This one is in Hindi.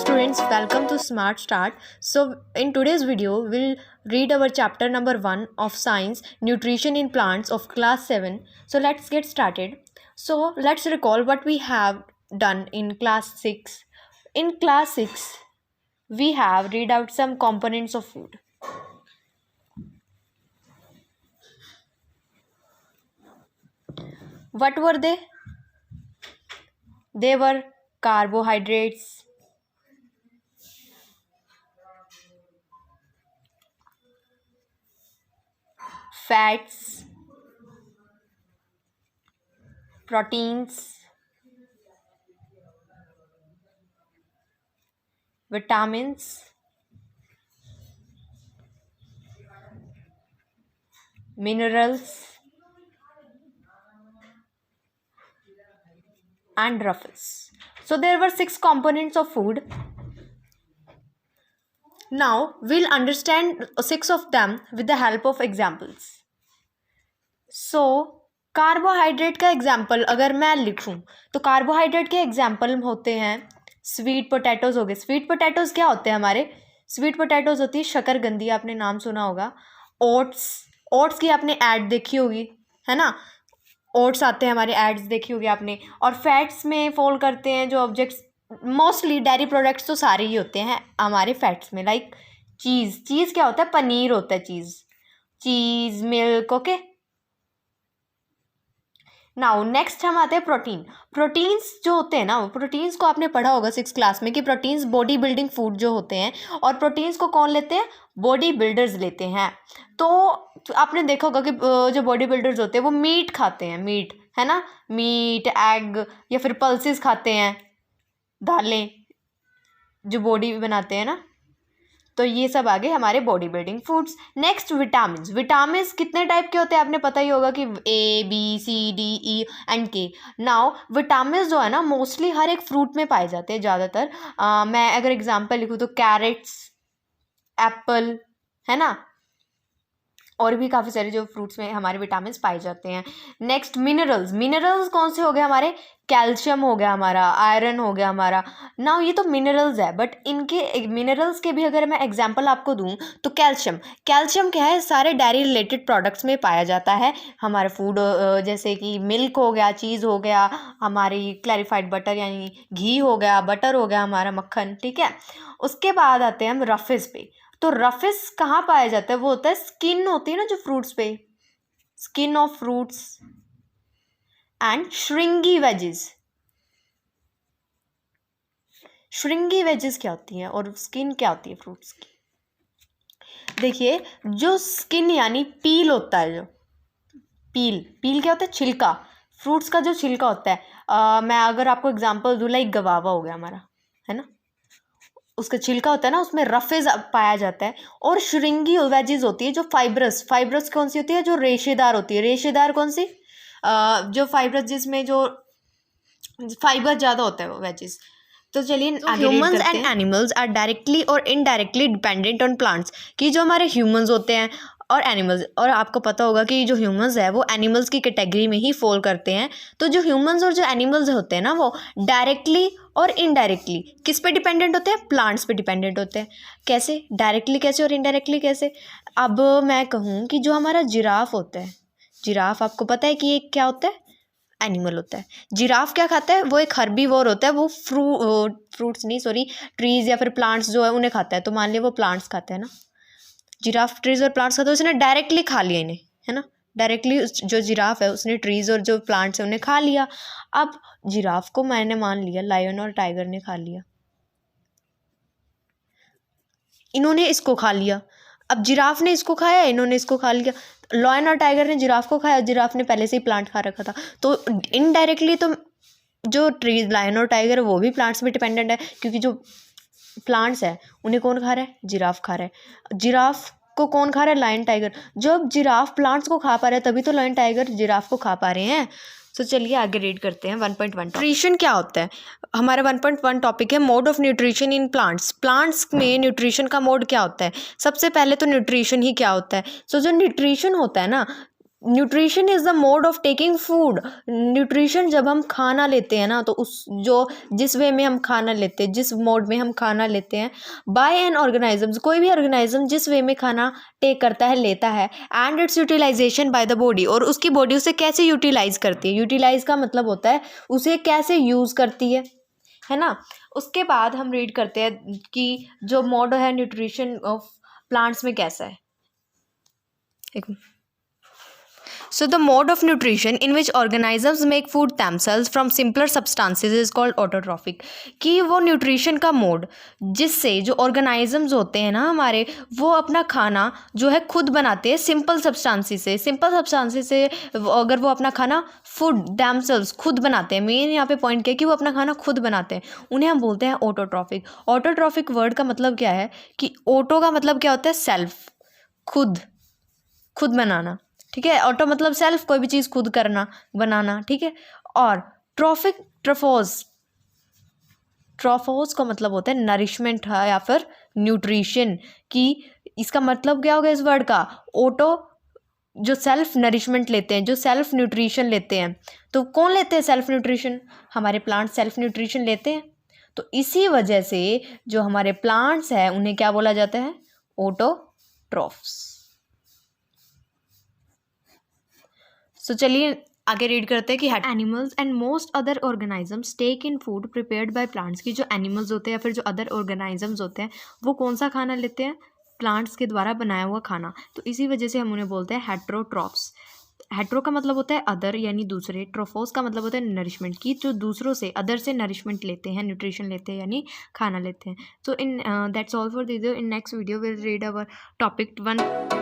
students, welcome to Smart Start. So in today's video, we'll read our chapter number 1 of Science, Nutrition in Plants of class 7. So let's get started. So let's recall what we have done in class 6. In class 6, we have read out some components of food. What were they? They were carbohydrates, fats, proteins, vitamins, minerals, and ruffles. So there were 6 components of food. Now we'll understand 6 of them with the help of examples. So carbohydrate का एग्जाम्पल अगर मैं लिखूं तो कार्बोहाइड्रेट के एग्जाम्पल होते हैं स्वीट पोटैटोज हो गए. स्वीट पोटैटोज क्या होते हैं हमारे? स्वीट पोटैटोज होती है शकरकंदी, आपने नाम सुना होगा. ओट्स की आपने ऐड देखी होगी, है ना. ओट्स आते हैं हमारे, एड्स देखी होगी आपने. और फैट्स में फॉल करते हैं जो ऑब्जेक्ट्स, मोस्टली डेयरी प्रोडक्ट्स तो सारे ही होते हैं हमारे फैट्स में. लाइक चीज़ क्या होता है? पनीर होता है. चीज़ मिल्क. ओके. नाउ नेक्स्ट हम आते हैं प्रोटीन्स जो होते हैं ना, प्रोटीन्स को आपने पढ़ा होगा 6th क्लास में कि प्रोटीन्स बॉडी बिल्डिंग फूड जो होते हैं, और प्रोटीन्स को कौन लेते हैं? बॉडी बिल्डर्स लेते हैं. तो आपने देखा होगा कि जो बॉडी बिल्डर्स होते हैं वो मीट खाते हैं, मीट, है ना. मीट, एग या फिर पल्सेस खाते हैं, दालें जो बॉडी बनाते हैं ना. तो ये सब आ गए हमारे body building foods. Next vitamins कितने टाइप के होते हैं आपने पता ही होगा कि A, B, C, D, E and K. Now vitamins जो है ना मोस्टली हर एक फ्रूट में पाए जाते हैं ज़्यादातर. मैं अगर एग्जांपल लिखूँ तो कैरेट्स, एप्पल, है ना, और भी काफ़ी सारे जो फ्रूट्स में हमारे विटामिन्स पाए जाते हैं. नेक्स्ट मिनरल्स कौन से हो गए हमारे? कैल्शियम हो गया हमारा, आयरन हो गया हमारा. नाउ ये तो मिनरल्स है, बट इनके मिनरल्स के भी अगर मैं एग्जांपल आपको दूं तो कैल्शियम क्या है? सारे डेयरी रिलेटेड प्रोडक्ट्स में पाया जाता है. हमारे फूड जैसे कि मिल्क हो गया, चीज़ हो गया, हमारी क्लैरिफाइड बटर यानी घी हो गया, बटर हो गया हमारा, मक्खन. ठीक है. उसके बाद आते हैं हम रफेज पे. तो रफेज कहाँ पाया जाता है? वो होता है स्किन होती है ना जो फ्रूट्स पे, स्किन ऑफ फ्रूट्स. एंड श्रिंगी वेजेस क्या होती हैं और स्किन क्या होती है फ्रूट्स की? देखिए, जो स्किन यानी पील होता है, जो पील क्या होता है? छिलका. फ्रूट्स का जो छिलका होता है, मैं अगर आपको एग्जांपल दूँ, लाइक गवावा हो गया हमारा, है ना, उसका छिलका होता है ना, उसमें रफेज पाया जाता है. और श्रिंगी वेजेस होती है जो फाइब्रस कौन सी होती है? जो रेशेदार होती है. रेशेदार कौन सी? जो फाइब्रस जिसमें जो फाइबर ज़्यादा होता है वो वेजेस. तो चलिए humans and animals are directly और इनडायरेक्टली डिपेंडेंट ऑन प्लांट्स. कि जो हमारे ह्यूमंस होते हैं और एनिमल्स, और आपको पता होगा कि जो ह्यूमंस है वो एनिमल्स की कैटेगरी में ही फॉल करते हैं. तो जो ह्यूमंस और जो एनिमल्स होते हैं ना वो डायरेक्टली और इनडायरेक्टली किस पे डिपेंडेंट होते हैं? प्लांट्स पे डिपेंडेंट होते हैं. कैसे? डायरेक्टली कैसे और इनडायरेक्टली कैसे? अब मैं कहूँ कि जो हमारा जिराफ होता है, जिराफ आपको पता है कि ये क्या होता है? एनिमल होता है. जिराफ क्या खाता है? वो एक हर्बीवोर होता है. वो ट्रीज या फिर प्लांट्स जो है उन्हें खाता है. तो मान लिया वो प्लांट्स खाता है ना, जिराफ ट्रीज और प्लांट्स खाता है, उसने डायरेक्टली खा लिया इन्हें, है ना. डायरेक्टली जो जिराफ है उसने ट्रीज और जो प्लांट्स है उन्हें खा लिया. अब जिराफ को मैंने मान लिया लायन और टाइगर ने खा लिया, इन्होंने इसको खा लिया. अब जिराफ ने इसको खाया, इन्होंने इसको खा लिया. लायन और टाइगर ने जिराफ को खाया, जिराफ ने पहले से ही प्लांट खा रखा था. तो इनडायरेक्टली तो जो ट्रीज, लायन और टाइगर है वो भी प्लांट्स पे डिपेंडेंट है, क्योंकि जो प्लांट्स है उन्हें कौन खा रहा है? जिराफ खा रहा है. जिराफ को कौन खा रहा है? Lion tiger. जब जिराफ प्लांट्स को खा पा रहा है तभी तो लायन टाइगर जिराफ को खा पा रहे हैं. तो चलिए आगे रीड करते हैं 1.1. न्यूट्रिशन क्या होता है? हमारा 1.1 टॉपिक है mode of nutrition in plants. Plants में न्यूट्रिशन का मोड क्या होता है? सबसे पहले तो न्यूट्रिशन ही क्या होता है? सो जो न्यूट्रिशन होता है ना, nutrition is the mode of taking food. Nutrition जब हम खाना लेते हैं ना, तो उस जो जिस वे में हम खाना लेते हैं, जिस मोड में हम खाना लेते हैं, बाय एन ऑर्गेनाइजम्स, कोई भी ऑर्गेनाइज्म जिस वे में खाना टेक करता है, लेता है, and its utilization by the body, और उसकी बॉडी उसे कैसे यूटिलाइज करती है। यूटिलाइज का मतलब होता है उसे कैसे यूज़ करती है ना। उसके बाद हम रीड करते हैं कि जो मोड है न्यूट्रिशन ऑफ प्लांट्स में कैसा है। एक So the mode of nutrition in which organisms make food themselves from simpler substances is called autotrophic। कि वो न्यूट्रिशन का मोड जिससे जो ऑर्गेनाइजम्स होते हैं ना हमारे, वो अपना खाना जो है खुद बनाते हैं सिंपल सब्सटेंसेस से। सिंपल सब्सटेंसेस से अगर वो अपना खाना फूड themselves खुद बनाते हैं, मेन यहाँ पे पॉइंट क्या है कि वो अपना खाना खुद बनाते हैं, उन्हें हम बोलते हैं ऑटोट्रॉफिक। ऑटोट्रॉफिक वर्ड का मतलब क्या है कि ऑटो का मतलब क्या होता है सेल्फ, खुद बनाना, ठीक है। ऑटो मतलब सेल्फ, कोई भी चीज़ खुद करना, बनाना, ठीक है। और ट्रोफोज का मतलब होता है नरिशमेंट है या फिर न्यूट्रिशन। कि इसका मतलब क्या होगा इस वर्ड का, ऑटो जो सेल्फ नरिशमेंट लेते हैं, जो सेल्फ न्यूट्रिशन लेते हैं। तो कौन लेते हैं सेल्फ न्यूट्रिशन? हमारे प्लांट सेल्फ न्यूट्रिशन लेते हैं। तो इसी वजह से जो हमारे प्लांट्स हैं उन्हें क्या बोला जाता है? ऑटोट्रॉफ्स। सो चलिए आगे रीड करते हैं कि animals and most other organisms take in food prepared by plants. की जो एनिमल्स होते हैं या फिर जो अदर ऑर्गेनाइजम्स होते हैं वो कौन सा खाना लेते हैं? प्लांट्स के द्वारा बनाया हुआ खाना। तो इसी वजह से हम उन्हें बोलते हैं हेट्रोट्रॉफ्स। हेट्रो का मतलब होता है अदर यानी दूसरे, ट्रोफोस का मतलब होता है नरिशमेंट, की जो दूसरों से, अदर से नरिशमेंट लेते हैं, न्यूट्रिशन लेते हैं यानी खाना लेते हैं। So in that's all for this video. In next video will read our topic 1।